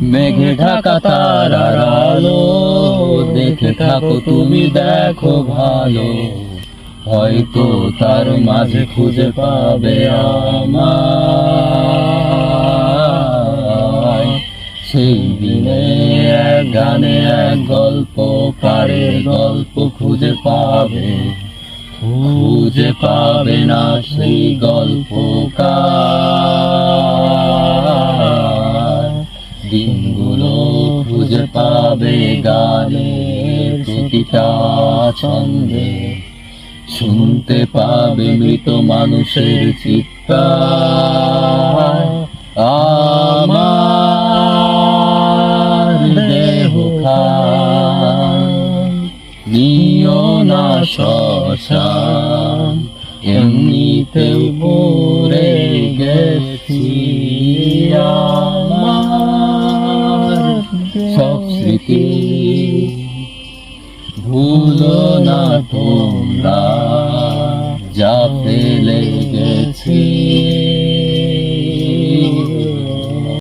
মেঘে ঢাকা তারার আলো, দেখে থাকো তুমি দেখো ভালো, হয়তো তার মাঝে খুঁজে পাবে আমায়। সেই দিনে এক গানে এক গল্প পারের গল্প খুঁজে পাবে না সেই গল্পকার। দিনগুলো খুঁজে পাবে গানের প্রতিটা ছন্দে, শুনতে পাবে মৃত মানুষের চিৎকার। আমার দেহ নিও না শ্মশান, এমনিতেও পড়ে গেছি আমার সব স্মৃতি। ভুলো না তোমরা যা ফেলে গেছি।